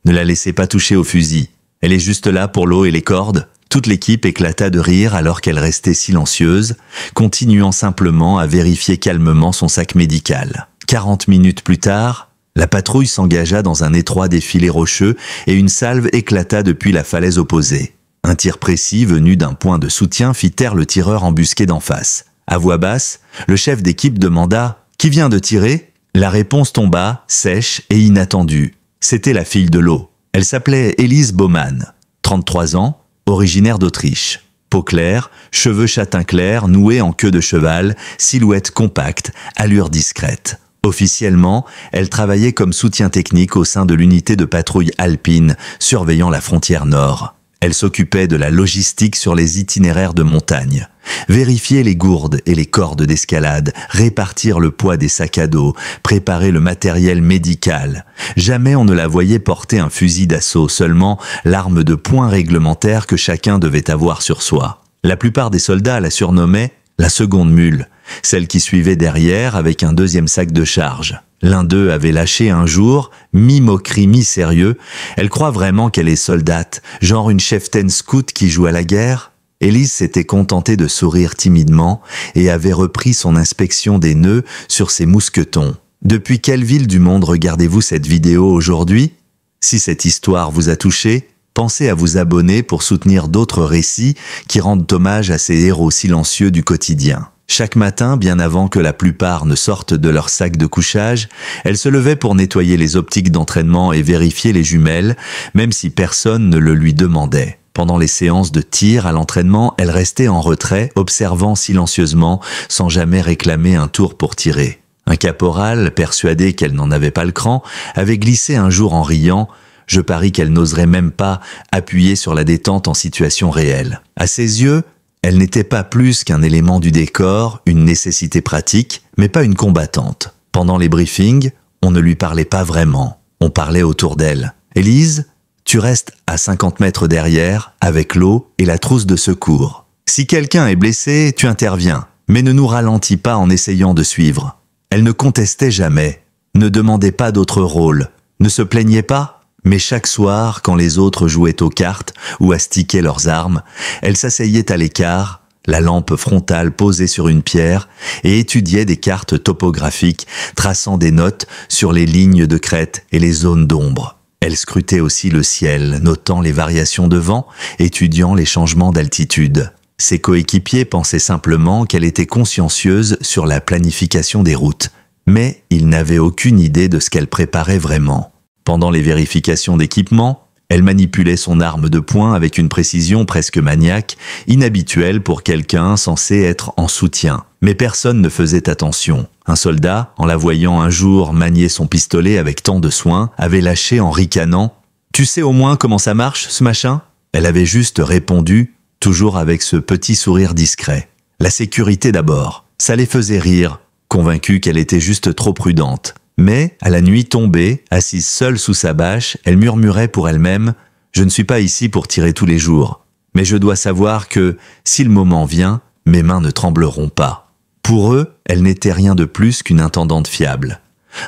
Ne la laissez pas toucher au fusil. Elle est juste là pour l'eau et les cordes. » Toute l'équipe éclata de rire alors qu'elle restait silencieuse, continuant simplement à vérifier calmement son sac médical. 40 minutes plus tard, la patrouille s'engagea dans un étroit défilé rocheux et une salve éclata depuis la falaise opposée. Un tir précis venu d'un point de soutien fit taire le tireur embusqué d'en face. À voix basse, le chef d'équipe demanda « Qui vient de tirer ?» La réponse tomba, sèche et inattendue. C'était la fille de l'eau. Elle s'appelait Elise Baumann, 33 ans, originaire d'Autriche. Peau claire, cheveux châtain clair, noués en queue de cheval, silhouette compacte, allure discrète. Officiellement, elle travaillait comme soutien technique au sein de l'unité de patrouille alpine, surveillant la frontière nord. Elle s'occupait de la logistique sur les itinéraires de montagne. Vérifier les gourdes et les cordes d'escalade, répartir le poids des sacs à dos, préparer le matériel médical. Jamais on ne la voyait porter un fusil d'assaut, seulement l'arme de poing réglementaire que chacun devait avoir sur soi. La plupart des soldats la surnommaient la seconde mule, celle qui suivait derrière avec un deuxième sac de charge. L'un d'eux avait lâché un jour, mi-moquerie, mi-sérieux. Elle croit vraiment qu'elle est soldate, genre une cheftaine scout qui joue à la guerre. Elise s'était contentée de sourire timidement et avait repris son inspection des nœuds sur ses mousquetons. Depuis quelle ville du monde regardez-vous cette vidéo aujourd'hui? Si cette histoire vous a touché, pensez à vous abonner pour soutenir d'autres récits qui rendent hommage à ces héros silencieux du quotidien. Chaque matin, bien avant que la plupart ne sortent de leur sac de couchage, elle se levait pour nettoyer les optiques d'entraînement et vérifier les jumelles, même si personne ne le lui demandait. Pendant les séances de tir à l'entraînement, elle restait en retrait, observant silencieusement, sans jamais réclamer un tour pour tirer. Un caporal, persuadé qu'elle n'en avait pas le cran, avait glissé un jour en riant « Je parie qu'elle n'oserait même pas appuyer sur la détente en situation réelle. » À ses yeux, elle n'était pas plus qu'un élément du décor, une nécessité pratique, mais pas une combattante. Pendant les briefings, on ne lui parlait pas vraiment. On parlait autour d'elle. « Élise, tu restes à 50 mètres derrière, avec l'eau et la trousse de secours. Si quelqu'un est blessé, tu interviens, mais ne nous ralentis pas en essayant de suivre. » Elle ne contestait jamais, ne demandait pas d'autre rôle, ne se plaignait pas. Mais chaque soir, quand les autres jouaient aux cartes ou astiquaient leurs armes, elle s'asseyait à l'écart, la lampe frontale posée sur une pierre, et étudiait des cartes topographiques, traçant des notes sur les lignes de crête et les zones d'ombre. Elle scrutait aussi le ciel, notant les variations de vent, étudiant les changements d'altitude. Ses coéquipiers pensaient simplement qu'elle était consciencieuse sur la planification des routes, mais ils n'avaient aucune idée de ce qu'elle préparait vraiment. Pendant les vérifications d'équipement, elle manipulait son arme de poing avec une précision presque maniaque, inhabituelle pour quelqu'un censé être en soutien. Mais personne ne faisait attention. Un soldat, en la voyant un jour manier son pistolet avec tant de soin, avait lâché en ricanant « Tu sais au moins comment ça marche, ce machin ?» Elle avait juste répondu, toujours avec ce petit sourire discret. La sécurité d'abord. Ça les faisait rire, convaincue qu'elle était juste trop prudente. Mais, à la nuit tombée, assise seule sous sa bâche, elle murmurait pour elle-même « Je ne suis pas ici pour tirer tous les jours, mais je dois savoir que, si le moment vient, mes mains ne trembleront pas. » Pour eux, elle n'était rien de plus qu'une intendante fiable.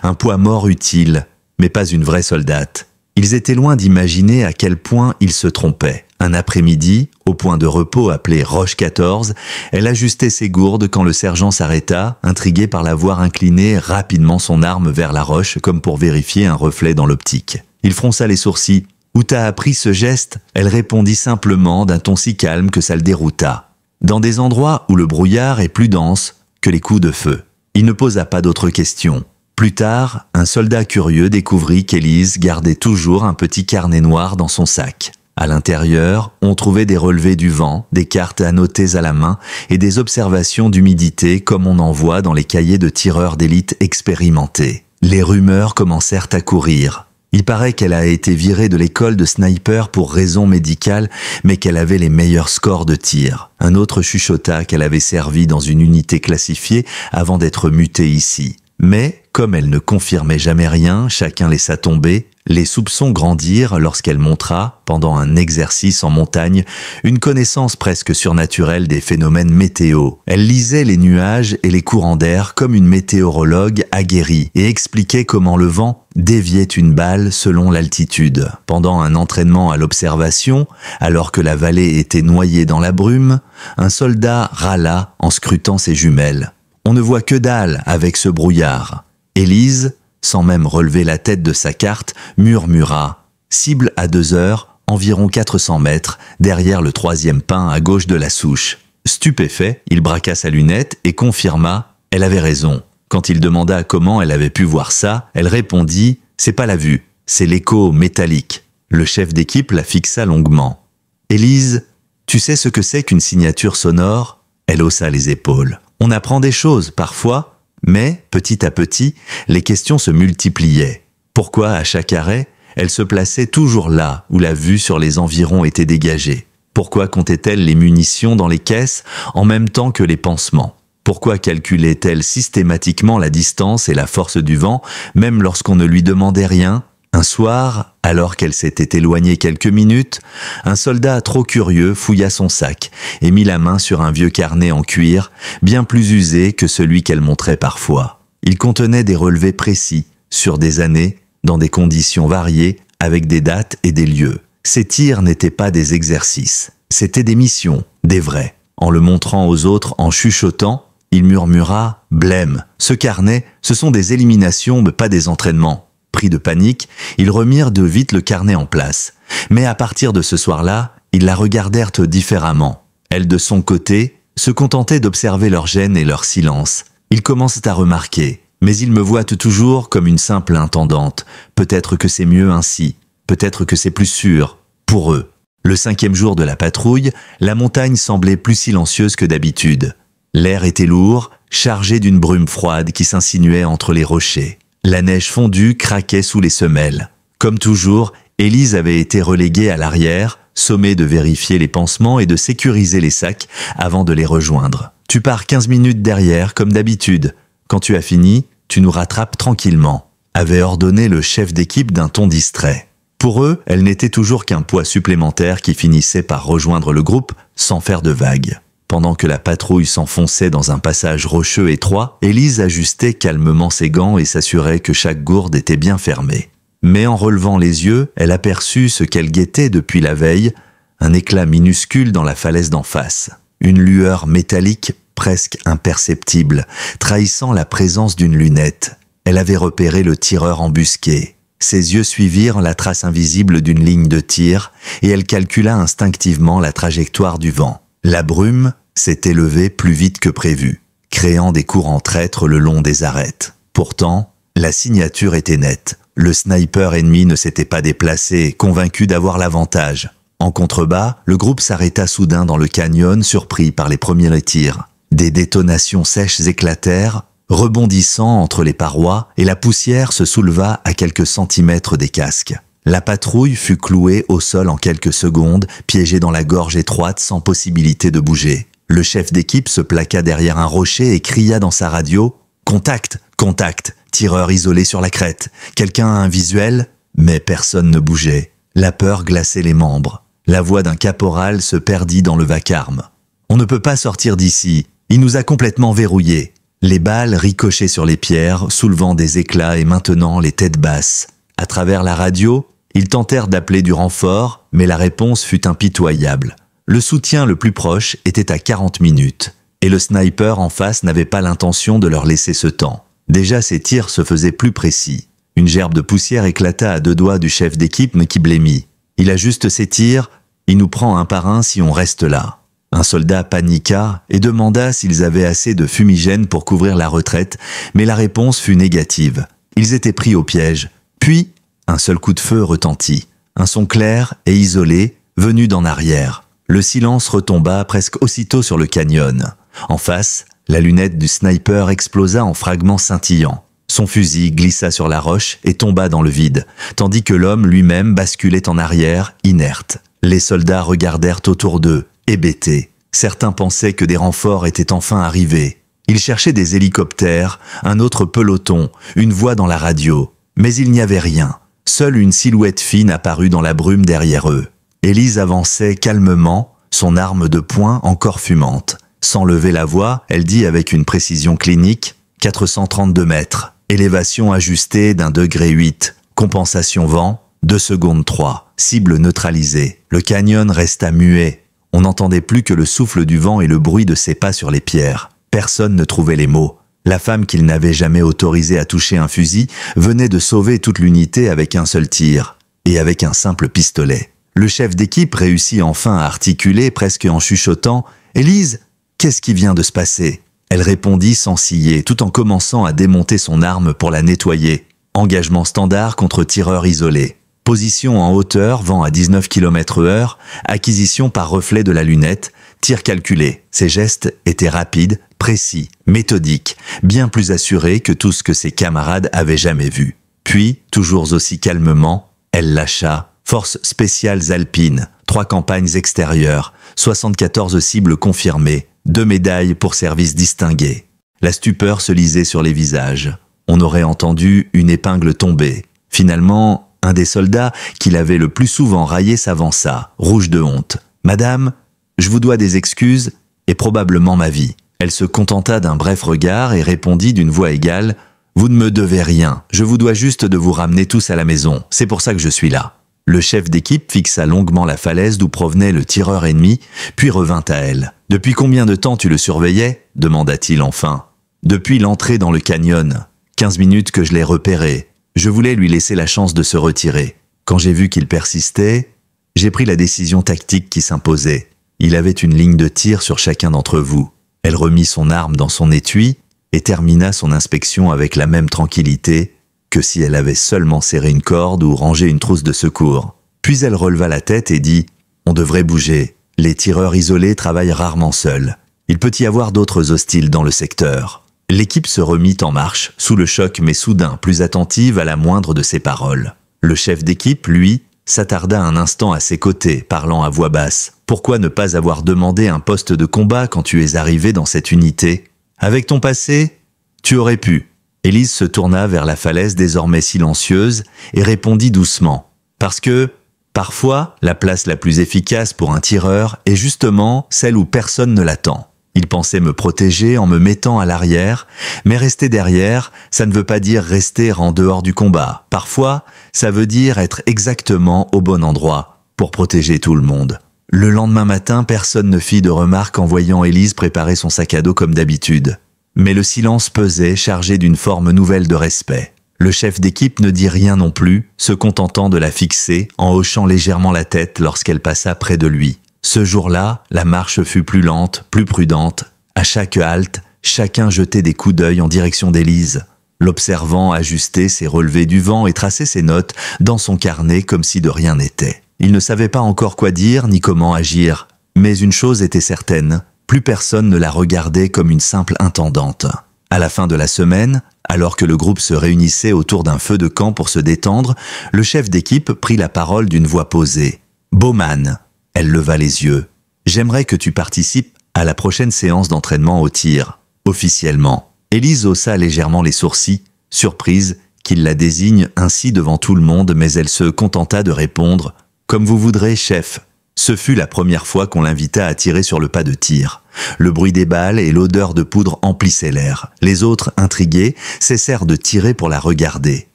Un poids mort utile, mais pas une vraie soldate. Ils étaient loin d'imaginer à quel point ils se trompaient. Un après-midi, au point de repos appelé Roche 14, elle ajustait ses gourdes quand le sergent s'arrêta, intrigué par la voir incliner rapidement son arme vers la roche comme pour vérifier un reflet dans l'optique. Il fronça les sourcils. « Où t'as appris ce geste ?» Elle répondit simplement d'un ton si calme que ça le dérouta. Dans des endroits où le brouillard est plus dense que les coups de feu. Il ne posa pas d'autres questions. Plus tard, un soldat curieux découvrit qu'Élise gardait toujours un petit carnet noir dans son sac. À l'intérieur, on trouvait des relevés du vent, des cartes annotées à la main et des observations d'humidité comme on en voit dans les cahiers de tireurs d'élite expérimentés. Les rumeurs commencèrent à courir. Il paraît qu'elle a été virée de l'école de sniper pour raison médicale, mais qu'elle avait les meilleurs scores de tir. Un autre chuchota qu'elle avait servi dans une unité classifiée avant d'être mutée ici. Mais, comme elle ne confirmait jamais rien, chacun laissa tomber, Les soupçons grandirent lorsqu'elle montra, pendant un exercice en montagne, une connaissance presque surnaturelle des phénomènes météo. Elle lisait les nuages et les courants d'air comme une météorologue aguerrie et expliquait comment le vent déviait une balle selon l'altitude. Pendant un entraînement à l'observation, alors que la vallée était noyée dans la brume, un soldat râla en scrutant ses jumelles. « On ne voit que dalle avec ce brouillard. » Élise, sans même relever la tête de sa carte, murmura « Cible à 2 heures, environ 400 mètres, derrière le 3e pin à gauche de la souche. » Stupéfait, il braqua sa lunette et confirma « Elle avait raison. » Quand il demanda comment elle avait pu voir ça, elle répondit « C'est pas la vue, c'est l'écho métallique. » Le chef d'équipe la fixa longuement. « Élise, tu sais ce que c'est qu'une signature sonore ?» Elle haussa les épaules. « On apprend des choses, parfois. » Mais, petit à petit, les questions se multipliaient. Pourquoi, à chaque arrêt, elle se plaçait toujours là où la vue sur les environs était dégagée? Pourquoi comptait-elle les munitions dans les caisses en même temps que les pansements? Pourquoi calculait-elle systématiquement la distance et la force du vent, même lorsqu'on ne lui demandait rien? Un soir, alors qu'elle s'était éloignée quelques minutes, un soldat trop curieux fouilla son sac et mit la main sur un vieux carnet en cuir, bien plus usé que celui qu'elle montrait parfois. Il contenait des relevés précis, sur des années, dans des conditions variées, avec des dates et des lieux. Ces tirs n'étaient pas des exercices, c'étaient des missions, des vrais. En le montrant aux autres en chuchotant, il murmura « Blême, ce carnet, ce sont des éliminations mais pas des entraînements. » Pris de panique, ils remirent de vite le carnet en place. Mais à partir de ce soir-là, ils la regardèrent différemment. Elle, de son côté, se contentait d'observer leur gêne et leur silence. Ils commencent à remarquer, mais ils me voient toujours comme une simple intendante. Peut-être que c'est mieux ainsi, peut-être que c'est plus sûr, pour eux. Le 5e jour de la patrouille, la montagne semblait plus silencieuse que d'habitude. L'air était lourd, chargé d'une brume froide qui s'insinuait entre les rochers. La neige fondue craquait sous les semelles. Comme toujours, Élise avait été reléguée à l'arrière, sommée de vérifier les pansements et de sécuriser les sacs avant de les rejoindre. « Tu pars 15 minutes derrière, comme d'habitude. Quand tu as fini, tu nous rattrapes tranquillement », avait ordonné le chef d'équipe d'un ton distrait. Pour eux, elle n'était toujours qu'un poids supplémentaire qui finissait par rejoindre le groupe sans faire de vagues. Pendant que la patrouille s'enfonçait dans un passage rocheux étroit, Élise ajustait calmement ses gants et s'assurait que chaque gourde était bien fermée. Mais en relevant les yeux, elle aperçut ce qu'elle guettait depuis la veille, un éclat minuscule dans la falaise d'en face. Une lueur métallique presque imperceptible, trahissant la présence d'une lunette. Elle avait repéré le tireur embusqué. Ses yeux suivirent la trace invisible d'une ligne de tir et elle calcula instinctivement la trajectoire du vent. La brume s'était levée plus vite que prévu, créant des courants traîtres le long des arêtes. Pourtant, la signature était nette. Le sniper ennemi ne s'était pas déplacé, convaincu d'avoir l'avantage. En contrebas, le groupe s'arrêta soudain dans le canyon, surpris par les premiers tirs. Des détonations sèches éclatèrent, rebondissant entre les parois, et la poussière se souleva à quelques centimètres des casques. La patrouille fut clouée au sol en quelques secondes, piégée dans la gorge étroite sans possibilité de bouger. Le chef d'équipe se plaqua derrière un rocher et cria dans sa radio « Contact, contact, tireur isolé sur la crête. Quelqu'un a un visuel ?» Mais personne ne bougeait. La peur glaçait les membres. La voix d'un caporal se perdit dans le vacarme. « On ne peut pas sortir d'ici. Il nous a complètement verrouillés. » Les balles ricochaient sur les pierres, soulevant des éclats et maintenant les têtes basses. À travers la radio, ils tentèrent d'appeler du renfort, mais la réponse fut impitoyable. Le soutien le plus proche était à 40 minutes, et le sniper en face n'avait pas l'intention de leur laisser ce temps. Déjà ses tirs se faisaient plus précis. Une gerbe de poussière éclata à 2 doigts du chef d'équipe qui blêmit. Il ajuste ses tirs, il nous prend un par un si on reste là. Un soldat paniqua et demanda s'ils avaient assez de fumigène pour couvrir la retraite, mais la réponse fut négative. Ils étaient pris au piège. Puis, un seul coup de feu retentit. Un son clair et isolé, venu d'en arrière. Le silence retomba presque aussitôt sur le canyon. En face, la lunette du sniper explosa en fragments scintillants. Son fusil glissa sur la roche et tomba dans le vide, tandis que l'homme lui-même basculait en arrière, inerte. Les soldats regardèrent autour d'eux, hébétés. Certains pensaient que des renforts étaient enfin arrivés. Ils cherchaient des hélicoptères, un autre peloton, une voix dans la radio. Mais il n'y avait rien. Seule une silhouette fine apparut dans la brume derrière eux. Élise avançait calmement, son arme de poing encore fumante. Sans lever la voix, elle dit avec une précision clinique « 432 mètres, élévation ajustée d'1,8 degré, compensation vent, 2 secondes 3, cible neutralisée. » Le canyon resta muet. On n'entendait plus que le souffle du vent et le bruit de ses pas sur les pierres. Personne ne trouvait les mots. La femme qu'il n'avait jamais autorisée à toucher un fusil venait de sauver toute l'unité avec un seul tir, et avec un simple pistolet. Le chef d'équipe réussit enfin à articuler, presque en chuchotant « Élise, qu'est-ce qui vient de se passer ?» Elle répondit sans ciller, tout en commençant à démonter son arme pour la nettoyer. Engagement standard contre tireur isolé. Position en hauteur, vent à 19 km/h, acquisition par reflet de la lunette, tir calculé. Ses gestes étaient rapides, précis, méthodiques, bien plus assurés que tout ce que ses camarades avaient jamais vu. Puis, toujours aussi calmement, elle lâcha « Forces spéciales alpines, 3 campagnes extérieures, 74 cibles confirmées, 2 médailles pour service distingué. » La stupeur se lisait sur les visages. On aurait entendu une épingle tomber. Finalement, un des soldats qui l'avait le plus souvent raillé s'avança, rouge de honte. « Madame, je vous dois des excuses et probablement ma vie. » Elle se contenta d'un bref regard et répondit d'une voix égale « Vous ne me devez rien, je vous dois juste de vous ramener tous à la maison, c'est pour ça que je suis là. » Le chef d'équipe fixa longuement la falaise d'où provenait le tireur ennemi, puis revint à elle. « Depuis combien de temps tu le surveillais ?» demanda-t-il enfin. « Depuis l'entrée dans le canyon. 15 minutes que je l'ai repéré. Je voulais lui laisser la chance de se retirer. Quand j'ai vu qu'il persistait, j'ai pris la décision tactique qui s'imposait. Il avait une ligne de tir sur chacun d'entre vous. » Elle remit son arme dans son étui et termina son inspection avec la même tranquillité que si elle avait seulement serré une corde ou rangé une trousse de secours. Puis elle releva la tête et dit « On devrait bouger. Les tireurs isolés travaillent rarement seuls. Il peut y avoir d'autres hostiles dans le secteur. » L'équipe se remit en marche, sous le choc mais soudain, plus attentive à la moindre de ses paroles. Le chef d'équipe, lui, s'attarda un instant à ses côtés, parlant à voix basse. « Pourquoi ne pas avoir demandé un poste de combat quand tu es arrivé dans cette unité ? Avec ton passé, tu aurais pu. » Élise se tourna vers la falaise désormais silencieuse et répondit doucement. « Parce que, parfois, la place la plus efficace pour un tireur est justement celle où personne ne l'attend. Il pensait me protéger en me mettant à l'arrière, mais rester derrière, ça ne veut pas dire rester en dehors du combat. Parfois, ça veut dire être exactement au bon endroit pour protéger tout le monde. » Le lendemain matin, personne ne fit de remarque en voyant Élise préparer son sac à dos comme d'habitude. Mais le silence pesait, chargé d'une forme nouvelle de respect. Le chef d'équipe ne dit rien non plus, se contentant de la fixer en hochant légèrement la tête lorsqu'elle passa près de lui. Ce jour-là, la marche fut plus lente, plus prudente. À chaque halte, chacun jetait des coups d'œil en direction d'Élise, l'observant ajuster ses relevés du vent et tracer ses notes dans son carnet comme si de rien n'était. Il ne savait pas encore quoi dire ni comment agir, mais une chose était certaine, plus personne ne la regardait comme une simple intendante. À la fin de la semaine, alors que le groupe se réunissait autour d'un feu de camp pour se détendre, le chef d'équipe prit la parole d'une voix posée. « Bowman », elle leva les yeux, « j'aimerais que tu participes à la prochaine séance d'entraînement au tir, officiellement. » Élise haussa légèrement les sourcils, surprise qu'il la désigne ainsi devant tout le monde, mais elle se contenta de répondre « Comme vous voudrez, chef. » Ce fut la première fois qu'on l'invita à tirer sur le pas de tir. Le bruit des balles et l'odeur de poudre emplissaient l'air. Les autres, intrigués, cessèrent de tirer pour la regarder.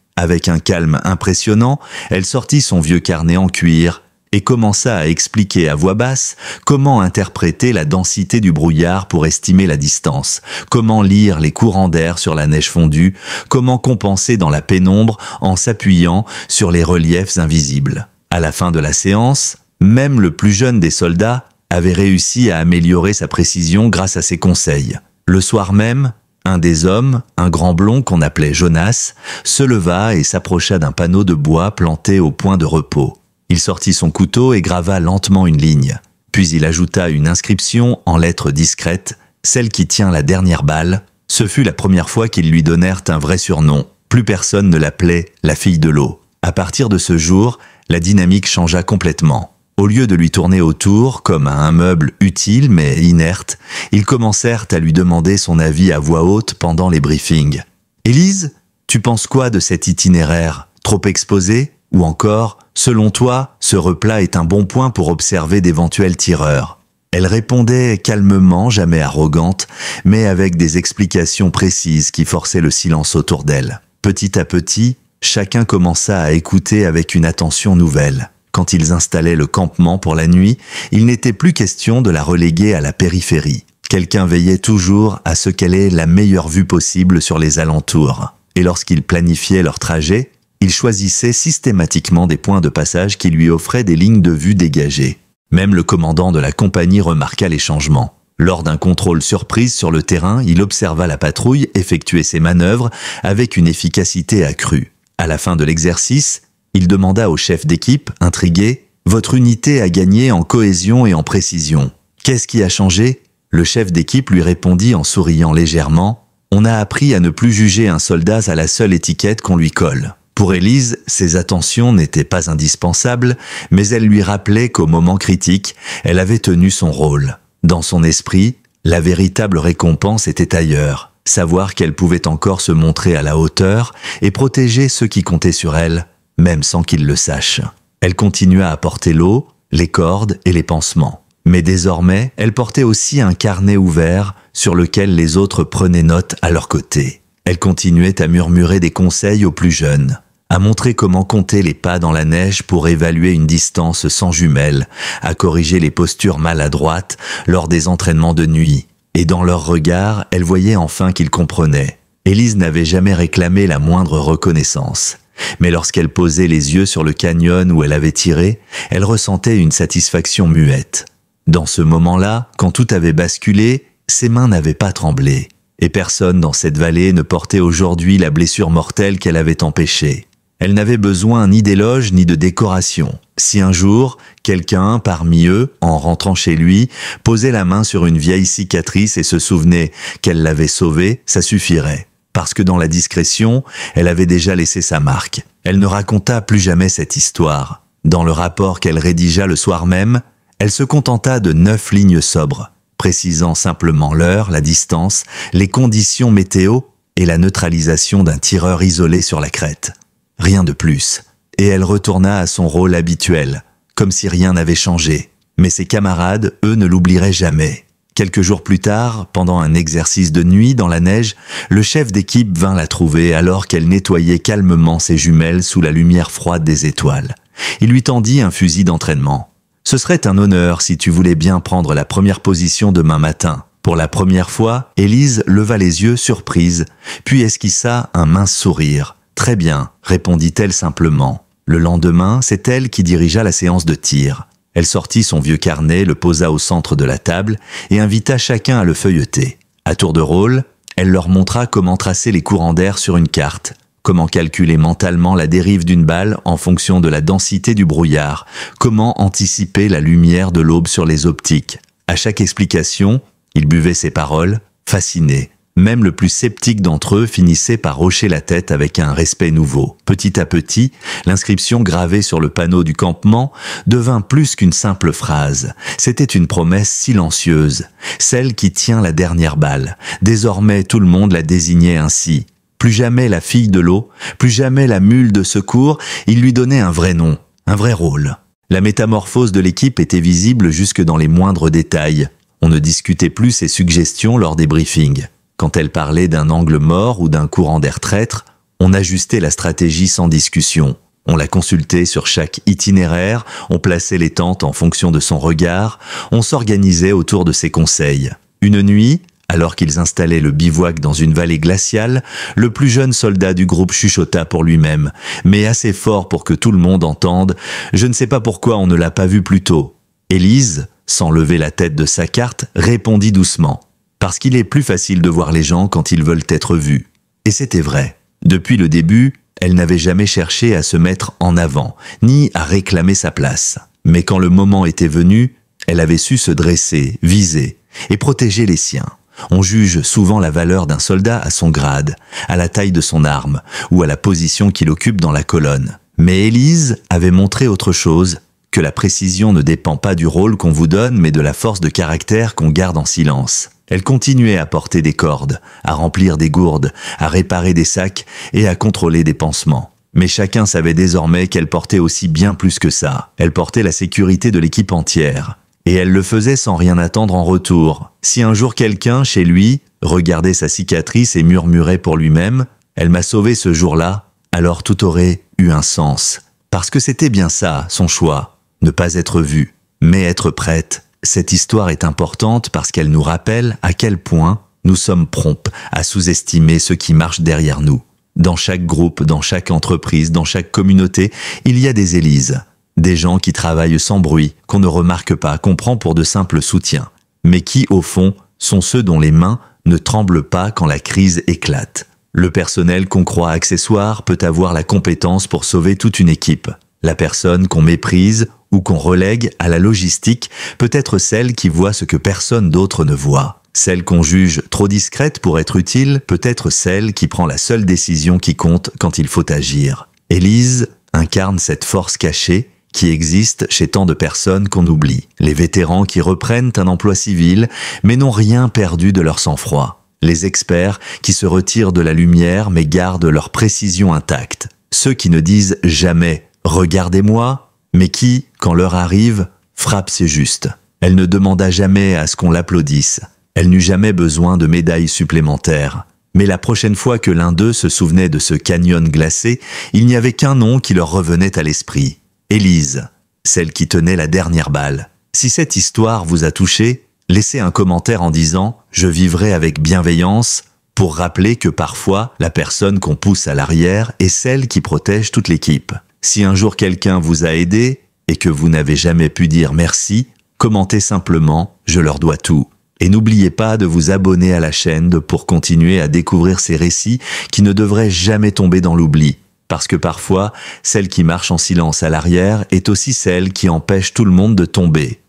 Avec un calme impressionnant, elle sortit son vieux carnet en cuir et commença à expliquer à voix basse comment interpréter la densité du brouillard pour estimer la distance, comment lire les courants d'air sur la neige fondue, comment compenser dans la pénombre en s'appuyant sur les reliefs invisibles. À la fin de la séance, même le plus jeune des soldats avait réussi à améliorer sa précision grâce à ses conseils. Le soir même, un des hommes, un grand blond qu'on appelait Jonas, se leva et s'approcha d'un panneau de bois planté au point de repos. Il sortit son couteau et grava lentement une ligne. Puis il ajouta une inscription en lettres discrètes, celle qui tient la dernière balle. Ce fut la première fois qu'ils lui donnèrent un vrai surnom. Plus personne ne l'appelait la fille de l'eau. À partir de ce jour, la dynamique changea complètement. Au lieu de lui tourner autour, comme à un meuble utile mais inerte, ils commencèrent à lui demander son avis à voix haute pendant les briefings. « Élise, tu penses quoi de cet itinéraire ? Trop exposé ? Ou encore, selon toi, ce replat est un bon point pour observer d'éventuels tireurs. Elle répondait calmement, jamais arrogante, mais avec des explications précises qui forçaient le silence autour d'elle. Petit à petit, chacun commença à écouter avec une attention nouvelle. Quand ils installaient le campement pour la nuit, il n'était plus question de la reléguer à la périphérie. Quelqu'un veillait toujours à ce qu'elle ait la meilleure vue possible sur les alentours. Et lorsqu'ils planifiaient leur trajet, ils choisissaient systématiquement des points de passage qui lui offraient des lignes de vue dégagées. Même le commandant de la compagnie remarqua les changements. Lors d'un contrôle surprise sur le terrain, il observa la patrouille effectuer ses manœuvres avec une efficacité accrue. À la fin de l'exercice, il demanda au chef d'équipe, intrigué, « Votre unité a gagné en cohésion et en précision. Qu'est-ce qui a changé ?» Le chef d'équipe lui répondit en souriant légèrement, « On a appris à ne plus juger un soldat à la seule étiquette qu'on lui colle. » Pour Élise, ces attentions n'étaient pas indispensables, mais elles lui rappelaient qu'au moment critique, elle avait tenu son rôle. Dans son esprit, la véritable récompense était ailleurs, savoir qu'elle pouvait encore se montrer à la hauteur et protéger ceux qui comptaient sur elle, même sans qu'ils le sachent. Elle continua à porter l'eau, les cordes et les pansements. Mais désormais, elle portait aussi un carnet ouvert sur lequel les autres prenaient note à leur côté. Elle continuait à murmurer des conseils aux plus jeunes, à montrer comment compter les pas dans la neige pour évaluer une distance sans jumelles, à corriger les postures maladroites lors des entraînements de nuit. Et dans leur regard, elle voyait enfin qu'ils comprenaient. Élise n'avait jamais réclamé la moindre reconnaissance. Mais lorsqu'elle posait les yeux sur le canyon où elle avait tiré, elle ressentait une satisfaction muette. Dans ce moment-là, quand tout avait basculé, ses mains n'avaient pas tremblé. Et personne dans cette vallée ne portait aujourd'hui la blessure mortelle qu'elle avait empêchée. Elle n'avait besoin ni d'éloge ni de décoration. Si un jour, quelqu'un parmi eux, en rentrant chez lui, posait la main sur une vieille cicatrice et se souvenait qu'elle l'avait sauvée, ça suffirait. Parce que dans la discrétion, elle avait déjà laissé sa marque. Elle ne raconta plus jamais cette histoire. Dans le rapport qu'elle rédigea le soir même, elle se contenta de 9 lignes sobres, précisant simplement l'heure, la distance, les conditions météo et la neutralisation d'un tireur isolé sur la crête. Rien de plus. Et elle retourna à son rôle habituel, comme si rien n'avait changé. Mais ses camarades, eux, ne l'oublieraient jamais. Quelques jours plus tard, pendant un exercice de nuit dans la neige, le chef d'équipe vint la trouver alors qu'elle nettoyait calmement ses jumelles sous la lumière froide des étoiles. Il lui tendit un fusil d'entraînement. « Ce serait un honneur si tu voulais bien prendre la première position demain matin. » Pour la première fois, Élise leva les yeux surprise, puis esquissa un mince sourire. « Très bien, » répondit-elle simplement. Le lendemain, c'est elle qui dirigea la séance de tir. Elle sortit son vieux carnet, le posa au centre de la table et invita chacun à le feuilleter. À tour de rôle, elle leur montra comment tracer les courants d'air sur une carte, comment calculer mentalement la dérive d'une balle en fonction de la densité du brouillard, comment anticiper la lumière de l'aube sur les optiques. À chaque explication, il buvait ses paroles, fasciné. Même le plus sceptique d'entre eux finissait par hocher la tête avec un respect nouveau. Petit à petit, l'inscription gravée sur le panneau du campement devint plus qu'une simple phrase. C'était une promesse silencieuse, celle qui tient la dernière balle. Désormais, tout le monde la désignait ainsi. Plus jamais la fille de l'eau, plus jamais la mule de secours, il lui donnait un vrai nom, un vrai rôle. La métamorphose de l'équipe était visible jusque dans les moindres détails. On ne discutait plus ses suggestions lors des briefings. Quand elle parlait d'un angle mort ou d'un courant d'air traître, on ajustait la stratégie sans discussion. On la consultait sur chaque itinéraire, on plaçait les tentes en fonction de son regard, on s'organisait autour de ses conseils. Une nuit, alors qu'ils installaient le bivouac dans une vallée glaciale, le plus jeune soldat du groupe chuchota pour lui-même, mais assez fort pour que tout le monde entende « Je ne sais pas pourquoi on ne l'a pas vu plus tôt ». Élise, sans lever la tête de sa carte, répondit doucement. Parce qu'il est plus facile de voir les gens quand ils veulent être vus. Et c'était vrai. Depuis le début, elle n'avait jamais cherché à se mettre en avant, ni à réclamer sa place. Mais quand le moment était venu, elle avait su se dresser, viser et protéger les siens. On juge souvent la valeur d'un soldat à son grade, à la taille de son arme ou à la position qu'il occupe dans la colonne. Mais Élise avait montré autre chose, que la précision ne dépend pas du rôle qu'on vous donne, mais de la force de caractère qu'on garde en silence. Elle continuait à porter des cordes, à remplir des gourdes, à réparer des sacs et à contrôler des pansements. Mais chacun savait désormais qu'elle portait aussi bien plus que ça. Elle portait la sécurité de l'équipe entière. Et elle le faisait sans rien attendre en retour. Si un jour quelqu'un, chez lui, regardait sa cicatrice et murmurait pour lui-même « Elle m'a sauvé ce jour-là », alors tout aurait eu un sens. Parce que c'était bien ça, son choix. Ne pas être vue, mais être prête. Cette histoire est importante parce qu'elle nous rappelle à quel point nous sommes prompts à sous-estimer ce qui marche derrière nous. Dans chaque groupe, dans chaque entreprise, dans chaque communauté, il y a des Élises. Des gens qui travaillent sans bruit, qu'on ne remarque pas, qu'on prend pour de simples soutiens. Mais qui, au fond, sont ceux dont les mains ne tremblent pas quand la crise éclate. Le personnel qu'on croit accessoire peut avoir la compétence pour sauver toute une équipe. La personne qu'on méprise ou qu'on relègue à la logistique peut être celle qui voit ce que personne d'autre ne voit. Celle qu'on juge trop discrète pour être utile peut être celle qui prend la seule décision qui compte quand il faut agir. Élise incarne cette force cachée qui existe chez tant de personnes qu'on oublie. Les vétérans qui reprennent un emploi civil mais n'ont rien perdu de leur sang-froid. Les experts qui se retirent de la lumière mais gardent leur précision intacte. Ceux qui ne disent jamais « regardez-moi », mais qui, quand l'heure arrive, frappent ses justes. Elle ne demanda jamais à ce qu'on l'applaudisse. Elle n'eut jamais besoin de médailles supplémentaires. Mais la prochaine fois que l'un d'eux se souvenait de ce canyon glacé, il n'y avait qu'un nom qui leur revenait à l'esprit. Élise, celle qui tenait la dernière balle. Si cette histoire vous a touché, laissez un commentaire en disant « Je vivrai avec bienveillance » pour rappeler que parfois, la personne qu'on pousse à l'arrière est celle qui protège toute l'équipe. Si un jour quelqu'un vous a aidé et que vous n'avez jamais pu dire merci, commentez simplement « Je leur dois tout ». Et n'oubliez pas de vous abonner à la chaîne pour continuer à découvrir ces récits qui ne devraient jamais tomber dans l'oubli. Parce que parfois, celle qui marche en silence à l'arrière est aussi celle qui empêche tout le monde de tomber.